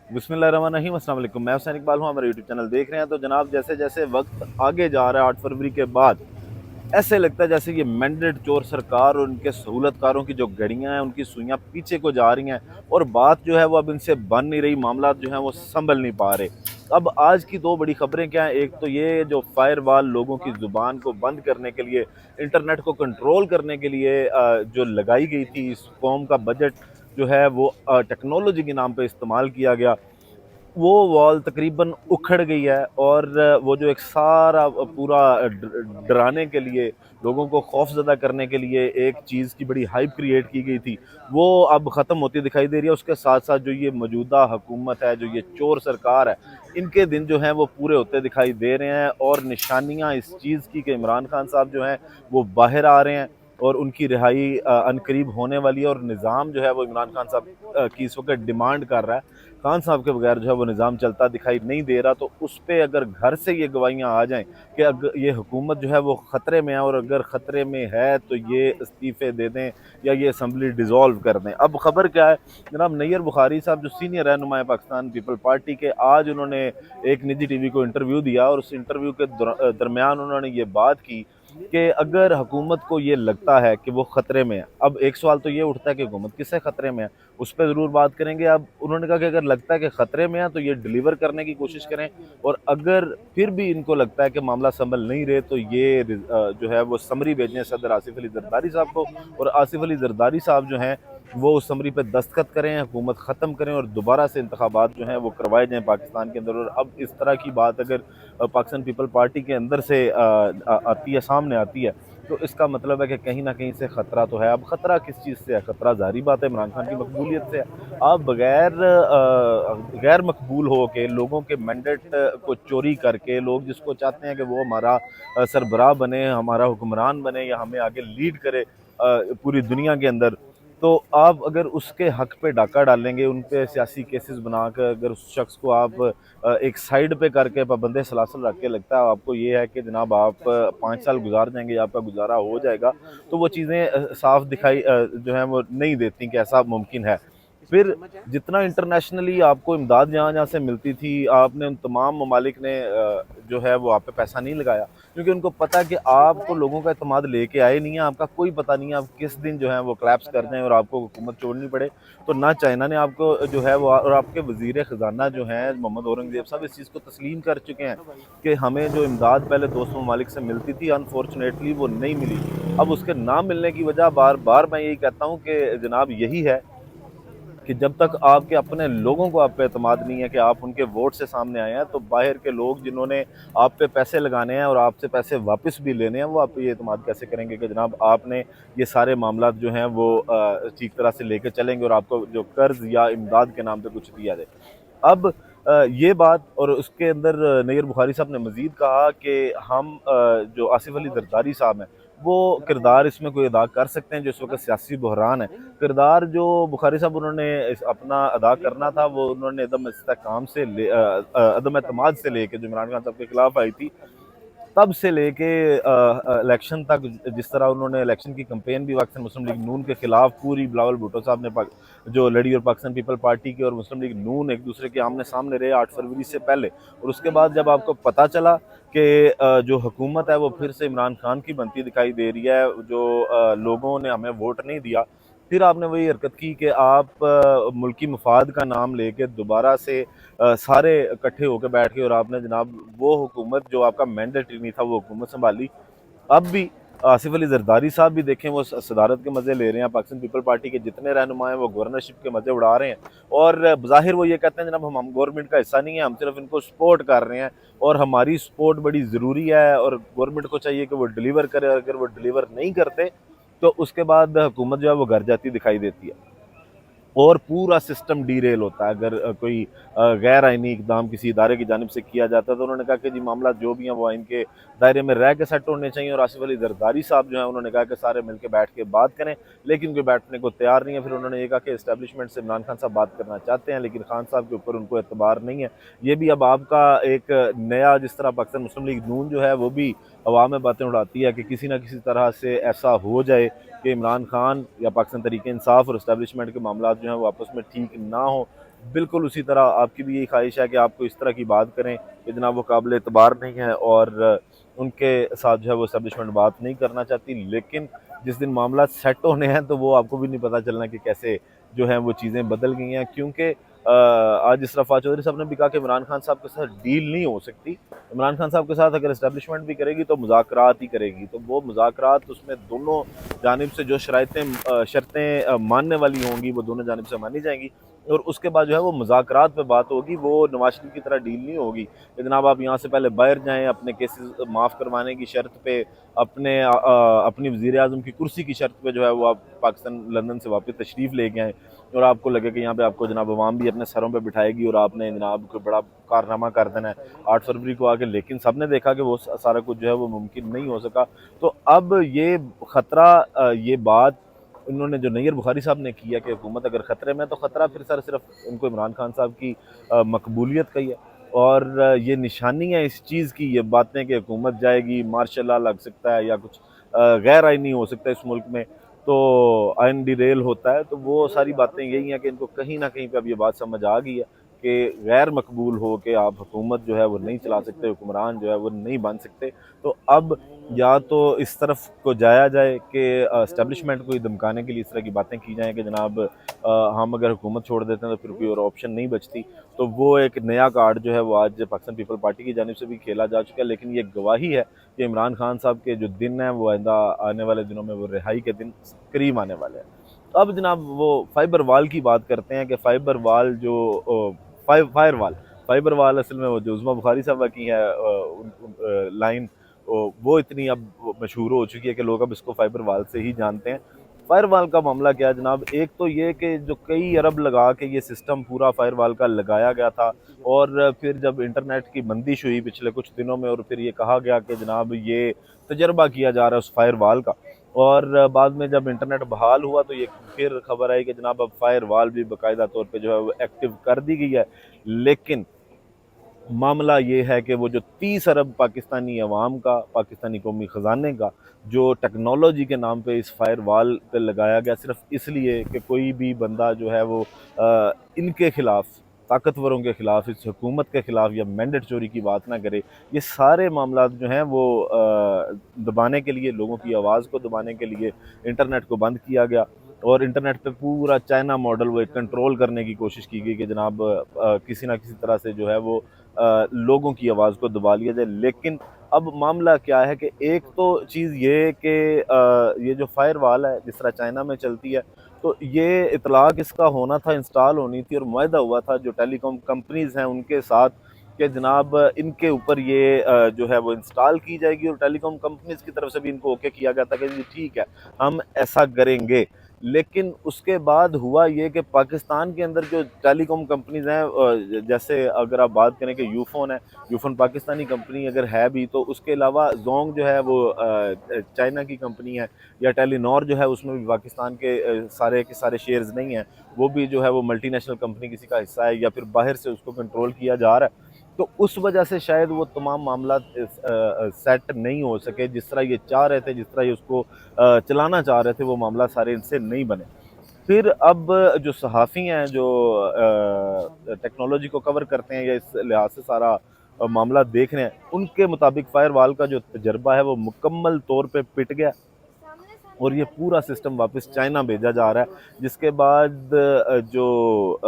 बिस्मिल्लाहिर्रहमानिर्रहीम, अस्सलाम वालेकुम। मैं हुसैन इकबाल हूँ, हमारे यूट्यूब चैनल देख रहे हैं। तो जनाब, जैसे जैसे वक्त आगे जा रहा है 8 फरवरी के बाद, ऐसे लगता है जैसे ये मैंडेट चोर सरकार और उनके सहूलतकारों की जो गड़ियाँ हैं उनकी सुइयाँ पीछे को जा रही हैं और बात जो है वो अब इनसे बन नहीं रही, मामला जो है वो संभल नहीं पा रहे। अब आज की दो बड़ी खबरें क्या हैं? एक तो ये जो फायरवाल लोगों की ज़ुबान को बंद करने के लिए, इंटरनेट को कंट्रोल करने के लिए जो लगाई गई थी, इस कौम का बजट जो है वो टेक्नोलॉजी के नाम पे इस्तेमाल किया गया, वो वॉल तकरीबन उखड़ गई है। और वो जो एक सारा पूरा डराने के लिए, लोगों को खौफज़दा करने के लिए एक चीज़ की बड़ी हाइप क्रिएट की गई थी, वो अब ख़त्म होती दिखाई दे रही है। उसके साथ साथ जो ये मौजूदा हुकूमत है, जो ये चोर सरकार है, इनके दिन जो हैं वो पूरे होते दिखाई दे रहे हैं और निशानियाँ इस चीज़ की कि इमरान खान साहब जो हैं वो बाहर आ रहे हैं और उनकी रिहाई अनकरीब होने वाली है। और निज़ाम जो है वो इमरान खान साहब की इस वक्त डिमांड कर रहा है। खान साहब के बगैर जो है वो निज़ाम चलता दिखाई नहीं दे रहा। तो उस पे अगर घर से ये गवाहियाँ आ जाएँ कि अगर ये हुकूमत जो है वो ख़तरे में है, और अगर ख़तरे में है तो ये इस्तीफ़े दे दें या ये असम्बली डिज़ोल्व कर दें। अब ख़बर क्या है? जनाब नैयर बुखारी साहब जो सीनियर रहनुमा है पाकिस्तान पीपल पार्टी के, आज उन्होंने एक निजी टीवी को इंटरव्यू दिया और उस इंटरव्यू के दरमियान उन्होंने ये बात की कि अगर हुकूमत को ये लगता है कि वो ख़तरे में है। अब एक सवाल तो ये उठता है कि हुकूमत किससे ख़तरे में है, उस पर ज़रूर बात करेंगे। अब उन्होंने कहा कि अगर लगता है कि ख़तरे में है तो ये डिलीवर करने की कोशिश करें, और अगर फिर भी इनको लगता है कि मामला संभल नहीं रहे तो ये जो है वो समरी भेजें सदर आसिफ अली जरदारी साहब को, और आसिफ अली जरदारी साहब जो हैं वो उस समरी पे दस्तखत करें, हुकूमत ख़त्म करें और दोबारा से इंतखाबात जो हैं वो करवाए जाएँ पाकिस्तान के अंदर। और अब इस तरह की बात अगर पाकिस्तान पीपल पार्टी के अंदर से आती है, सामने आती है, तो इसका मतलब है कि कहीं न कहीं से ख़तरा तो है। अब ख़तरा किस चीज़ से है? ख़तरा ज़ाहिर बात है इमरान खान की मकबूलियत से है। आप बगैर गैर मकबूल हो के, लोगों के मैंडेट को चोरी करके, लोग जिसको चाहते हैं कि वो हमारा सरबराह बने, हमारा हुक्मरान बने या हमें आगे लीड करे पूरी दुनिया के अंदर, तो आप अगर उसके हक़ पे डाका डालेंगे, उन पे सियासी केसेस बनाकर, अगर उस शख्स को आप एक साइड पे करके पाबंदे सलासल रख के लगता है आपको ये है कि जनाब आप 5 साल गुज़ार जाएँगे, आपका गुज़ारा हो जाएगा, तो वो चीज़ें साफ़ दिखाई जो है वो नहीं देती कि ऐसा मुमकिन है। फिर जितना इंटरनेशनली आपको इमदाद जहाँ-जहाँ से मिलती थी, आपने उन तमाम ममालिक ने जो है वो आप पे पैसा नहीं लगाया, क्योंकि उनको पता है कि आपको लोगों का एतमाद लेके आए नहीं है, आपका कोई पता नहीं है आप किस दिन जो है वो कोलैप्स कर जाएँ और आपको हुकूमत छोड़नी पड़े। तो ना चाइना ने आपको जो है वो, और आपके वज़ीर ख़ज़ाना जो हैं मोहम्मद औरंगज़ेब साहब, इस चीज़ को तस्लीम कर चुके हैं कि हमें जो इमदाद पहले दोस्त ममालिक से मिलती थी, अनफॉर्चुनेटली वो नहीं मिली। अब उसके ना मिलने की वजह बार-बार मैं यही कहता हूँ कि जनाब यही है कि जब तक आपके अपने लोगों को आप पे एतमाद नहीं है कि आप उनके वोट से सामने आए हैं, तो बाहर के लोग जिन्होंने आप पे पैसे लगाने हैं और आपसे पैसे वापस भी लेने हैं, वो आप पे ये एतमाद कैसे करेंगे कि जनाब आपने ये सारे मामलात जो हैं वो ठीक तरह से लेके चलेंगे और आपको जो कर्ज़ या इमदाद के नाम पे कुछ दिया जाए। अब ये बात, और उसके अंदर नैयर बुखारी साहब ने मज़ीद कहा कि हम जो आसिफ अली ज़रदारी साहब हैं, वो किरदार इसमें कोई अदा कर सकते हैं जो इस वक़्त सियासी बहरान है। किरदार जो बुखारी साहब उन्होंने अपना अदा करना था, वो उन्होंने अदम इस्तेहकाम से अदम एतमाद से लेके जो इमरान खान साहब के खिलाफ आई थी, तब से लेके इलेक्शन तक, जिस तरह उन्होंने इलेक्शन की कैंपेन भी पाकिस्तान मुस्लिम लीग नून के खिलाफ पूरी, बिलावल भुट्टो साहब ने जो लड़ी, और पाकिस्तान पीपल पार्टी की और मुस्लिम लीग नून एक दूसरे के आमने सामने रहे 8 फरवरी से पहले, और उसके बाद जब आपको पता चला कि जो हुकूमत है वो फिर से इमरान खान की बनती दिखाई दे रही है, जो लोगों ने हमें वोट नहीं दिया, फिर आपने वही हरकत की कि आप मुल्की मफाद का नाम लेके दोबारा से सारे इकट्ठे होकर बैठ गए और आपने जनाब वो हुकूमत जो आपका मैंडेटरी नहीं था वो हुकूमत संभाली। अब भी आसिफ अली जरदारी साहब भी देखें, वो सदारत के मज़े ले रहे हैं, पाकिस्तान पीपल पार्टी के जितने रहनुमा हैं वो गवर्नरशिप के मज़े उड़ा रहे हैं, और ज़ाहिर वो ये कहते हैं जनाब हम गवर्नमेंट का हिस्सा नहीं है, हम सिर्फ इनको सपोर्ट कर रहे हैं और हमारी सपोर्ट बड़ी ज़रूरी है, और गवर्नमेंट को चाहिए कि वो डिलीवर करे, और अगर वो डिलीवर नहीं करते तो उसके बाद हुकूमत जो है वो घर जाती दिखाई देती है और पूरा सिस्टम डीरेल होता है। अगर कोई गैर आइनी इकदाम किसी इदारे की जानिब से किया जाता है, तो उन्होंने कहा कि जी मामला जो भी हैं वो आइन के दायरे में रह के सेट होने चाहिए, और आसिफ अली जरदारी साहब जो हैं उन्होंने कहा कि सारे मिलकर बैठ के बात करें, लेकिन कोई बैठने को तैयार नहीं है। फिर उन्होंने ये कहा कि इस्टेब्लिशमेंट से इमरान खान साहब बात करना चाहते हैं, लेकिन खान साहब के ऊपर उनको एतबार नहीं है। ये भी अब आपका एक नया, जिस तरह पाकिस्तान मुस्लिम लीग नून जो है वो भी हवा में बातें उड़ाती है कि किसी न किसी तरह से ऐसा हो जाए कि इमरान खान या पाकिस्तान तरीके इंसाफ और इस्टेब्लिशमेंट के मामला जो हैं वो आपस में ठीक ना हो, बिल्कुल उसी तरह आपकी भी यही ख्वाहिश है कि आपको इस तरह की बात करें कि जनाब वो काबिल एतबार नहीं है, और उनके साथ जो है वो इस्टेब्लिशमेंट बात नहीं करना चाहती। लेकिन जिस दिन मामला सेट होने हैं तो वो आपको भी नहीं पता चलना कि कैसे जो है वो चीज़ें बदल गई हैं, क्योंकि आज इशरफा चौधरी साहब ने भी कहा कि इमरान खान साहब के साथ डील नहीं हो सकती। इमरान खान साहब के साथ अगर इस्टेब्लिशमेंट भी करेगी तो मुज़ाकरात ही करेगी, तो वो मुज़ाकरात उसमें दोनों जानिब से जो शर्तें मानने वाली होंगी वो दोनों जानिब से मानी जाएंगी, और उसके बाद जो है वो मुज़ाकरात पे बात होगी। वो नवाज शरीफ की तरह डील नहीं होगी कि जनाब आप यहाँ से पहले बाहर जाएँ अपने केसेस माफ़ करवाने की शर्त पे, अपनी वज़ीर आज़म की कुर्सी की शर्त पे जो है वो आप पाकिस्तान लंदन से वापस तशरीफ़ लेके आएँ, और आपको लगे कि यहाँ पे आपको जनाब अवाम भी अपने सरों पे बिठाएगी और आपने जनाब कोई बड़ा कारनामा कर देना है 8 फरवरी को आके। लेकिन सब ने देखा कि वो सारा कुछ जो है वो मुमकिन नहीं हो सका। तो अब ये ख़तरा, ये बात इन्होंने जो नैयर बुखारी साहब ने किया कि हुकूमत अगर ख़तरे में, तो ख़तरा फिर सर सिर्फ उनको इमरान खान साहब की मकबूलियत का ही है, और ये निशानी है इस चीज़ की, ये बातें कि हुकूमत जाएगी, मार्शल लॉ लग सकता है या कुछ गैर आइनी हो सकता है इस मुल्क में, तो आइन डिरेल होता है। तो वो सारी बातें यही हैं कि इनको कहीं ना कहीं पे अब ये बात समझ आ गई है कि गैर मकबूल हो के आप हुकूमत जो है वो नहीं चला सकते, हुक्मरान जो है वो नहीं बन सकते। तो अब या तो इस तरफ को जाया जाए कि इस्टेब्लिशमेंट को धमकाने के लिए इस तरह की बातें की जाएँ कि जनाब हम अगर हुकूमत छोड़ देते हैं तो फिर कोई और ऑप्शन नहीं बचती। तो वो एक नया कार्ड जो है वो आज पाकिस्तान पीपल पार्टी की जानिब से भी खेला जा चुका है, लेकिन ये गवाही है कि इमरान खान साहब के जो दिन हैं वो आइंदा आने वाले दिनों में वो रिहाई के दिन करीब आने वाले हैं। तो अब जनाब वो फाइबर वाल की बात करते हैं कि फाइबर वाल जो फायर वाल, फाइबर वाल असल में वो जो उज़मा बुखारी साहब की है लाइन, वो इतनी अब मशहूर हो चुकी है कि लोग अब इसको फाइबर वाल से ही जानते हैं। फायरवॉल का मामला क्या है जनाब, एक तो ये कि जो कई अरब लगा के ये सिस्टम पूरा फायरवॉल का लगाया गया था, और फिर जब इंटरनेट की बंदिश हुई पिछले कुछ दिनों में, और फिर ये कहा गया कि जनाब ये तजर्बा किया जा रहा है उस फायरवॉल का, और बाद में जब इंटरनेट बहाल हुआ तो ये फिर खबर आई कि जनाब अब फायरवॉल भी बाकायदा तौर पे जो है वो एक्टिव कर दी गई है। लेकिन मामला ये है कि वो जो 30 अरब पाकिस्तानी अवाम का, पाकिस्तानी कौमी ख़जाने का जो टेक्नोलॉजी के नाम पे इस फायर वाल पे लगाया गया सिर्फ इसलिए कि कोई भी बंदा जो है वो इनके ख़िलाफ़, ताकतवरों के ख़िलाफ़, इस हुकूमत के ख़िलाफ़ या मैंडेट चोरी की बात ना करे। ये सारे मामला जो हैं वो दबाने के लिए, लोगों की आवाज़ को दबाने के लिए इंटरनेट को बंद किया गया, और इंटरनेट पे पूरा चाइना मॉडल वो एक कंट्रोल करने की कोशिश की गई कि जनाब किसी ना किसी तरह से जो है वो लोगों की आवाज़ को दबा लिया जाए। लेकिन अब मामला क्या है कि एक तो चीज़ ये कि ये जो फायर वाल है जिस तरह चाइना में चलती है, तो ये इतलाक इसका होना था, इंस्टॉल होनी थी, और मुआहदा हुआ था जो टेलीकॉम कंपनीज़ हैं उनके साथ कि जनाब इनके ऊपर ये जो है वो इंस्टॉल की जाएगी, और टेलीकॉम कंपनीज़ की तरफ से भी इनको ओके किया गया था कि जी ठीक है हम ऐसा करेंगे। लेकिन उसके बाद हुआ ये कि पाकिस्तान के अंदर जो टेलीकॉम कंपनीज़ हैं, जैसे अगर आप बात करें कि यूफ़ोन है, यूफ़ोन पाकिस्तानी कंपनी अगर है भी, तो उसके अलावा जोंग जो है वो चाइना की कंपनी है, या टेलीनॉर जो है उसमें भी पाकिस्तान के सारे के सारे शेयर्स नहीं हैं, वो भी जो है वो मल्टीनेशनल कंपनी किसी का हिस्सा है या फिर बाहर से उसको कंट्रोल किया जा रहा है। तो उस वजह से शायद वो तमाम मामला सेट नहीं हो सके जिस तरह ये चाह रहे थे, जिस तरह ये उसको चलाना चाह रहे थे, वो मामला सारे इनसे नहीं बने। फिर अब जो सहाफ़ी हैं जो टेक्नोलॉजी को कवर करते हैं या इस लिहाज से सारा मामला देख रहे हैं, उनके मुताबिक फायरवॉल का जो तजर्बा है वो मुकम्मल तौर पे पिट गया, और ये पूरा सिस्टम वापस चाइना भेजा जा रहा है। जिसके बाद जो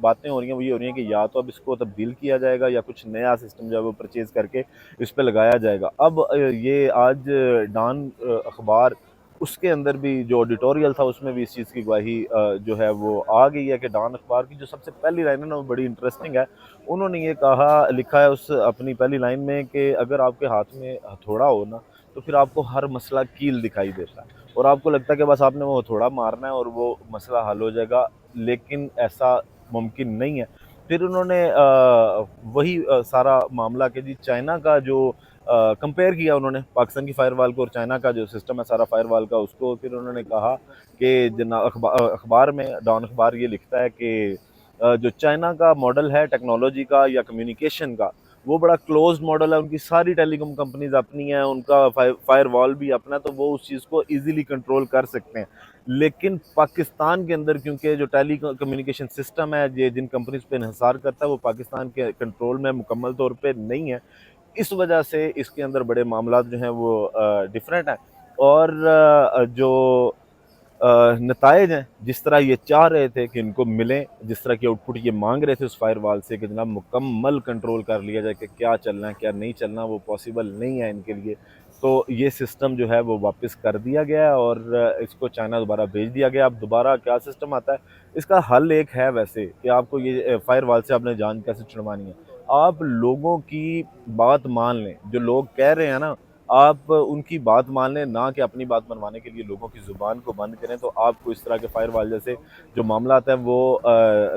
बातें हो रही हैं वो ये हो रही हैं कि या तो अब इसको तब्दील किया जाएगा या कुछ नया सिस्टम जो है वो परचेज़ करके इस पे लगाया जाएगा। अब ये आज डॉन अखबार, उसके अंदर भी जो एडिटोरियल था उसमें भी इस चीज़ की गवाही जो है वो आ गई है कि डॉन अखबार की जो सबसे पहली लाइन है ना वो बड़ी इंटरेस्टिंग है। उन्होंने ये कहा, लिखा है उस अपनी पहली लाइन में कि अगर आपके हाथ में हथौड़ा हो ना, तो फिर आपको हर मसला कील दिखाई देता है, और आपको लगता है कि बस आपने वो हथौड़ा मारना है और वो मसला हल हो जाएगा, लेकिन ऐसा मुमकिन नहीं है। फिर उन्होंने वही सारा मामला कि जी चाइना का जो कंपेयर किया उन्होंने पाकिस्तान की फायरवॉल को और चाइना का जो सिस्टम है सारा फायरवॉल का उसको। फिर उन्होंने कहा कि जना अखबार में, डॉन अखबार ये लिखता है कि जो चाइना का मॉडल है टेक्नोलॉजी का या कम्युनिकेशन का, वो बड़ा क्लोज्ड मॉडल है, उनकी सारी टेलीकॉम कंपनीज अपनी हैं, उनका फायर वॉल भी अपना है, तो वो उस चीज़ को ईजिली कंट्रोल कर सकते हैं। लेकिन पाकिस्तान के अंदर क्योंकि जो टेली कम्युनिकेशन सिस्टम है, ये जिन कंपनीज पे इंहिसार करता है, वो पाकिस्तान के कंट्रोल में मुकम्मल तौर पे नहीं है। इस वजह से इसके अंदर बड़े मामला जो हैं वो डिफरेंट हैं। और जो नताइज हैं, जिस तरह ये चाह रहे थे कि इनको मिलें, जिस तरह की आउटपुट ये मांग रहे थे उस फायरवॉल से कि जनाब मुकम्मल कंट्रोल कर लिया जाए कि क्या चलना है क्या नहीं चलना, वो पॉसिबल नहीं है इनके लिए। तो ये सिस्टम जो है वो वापस कर दिया गया है और इसको चाइना दोबारा भेज दिया गया। अब दोबारा क्या सिस्टम आता है, इसका हल एक है वैसे कि आपको ये फायरवॉल से आपने जान कैसे छुड़वानी है। आप लोगों की बात मान लें, जो लोग कह रहे हैं ना, आप उनकी बात मान लें, ना कि अपनी बात मनवाने के लिए लोगों की ज़ुबान को बंद करें। तो आपको इस तरह के फायरवॉल जैसे जो मामला आता है वो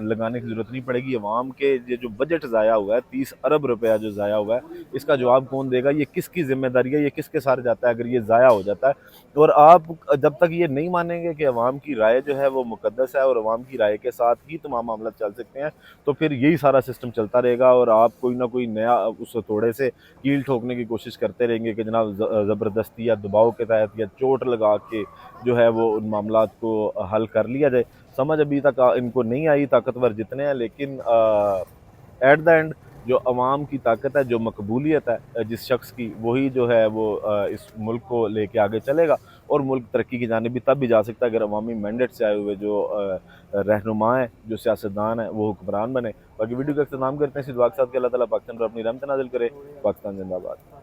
लगाने की ज़रूरत नहीं पड़ेगी। अवाम के ये जो बजट ज़ाया हुआ है, 30 अरब रुपया जो ज़ाया हुआ है, इसका जवाब कौन देगा? ये किसकी ज़िम्मेदारी है? ये किसके साथ जाता है अगर ये ज़ाया हो जाता है? और आप जब तक ये नहीं मानेंगे कि अवाम की राय जो है वो मुकद्दस है और अवाम की राय के साथ ही तमाम मामला चल सकते हैं, तो फिर यही सारा सिस्टम चलता रहेगा और आप कोई ना कोई नया उस थोड़े से कील ठोकने की कोशिश करते रहेंगे कि जनाब ज़बरदस्ती या दबाव के तहत या चोट लगा के जो है वो उन मामलात को हल कर लिया जाए। समझ अभी तक इनको नहीं आई, ताकतवर जितने हैं, लेकिन एट द एंड जो अवाम की ताकत है, जो मकबूलियत है जिस शख्स की, वही जो है वो इस मुल्क को लेके आगे चलेगा और मुल्क तरक्की की जानिब भी तब भी जा सकता है अगर अवामी मैंडेट से आए हुए जो रहनुमा हैं, जो सियासतदान हैं, वो हुक्मरान बने। बाकी वीडियो का इख्तिताम करते हैं इसी दुआ के साथ कि अल्लाह ताला पाकिस्तान पर अपनी रहमत नाज़िल करे। पाकिस्तान जिंदाबाद।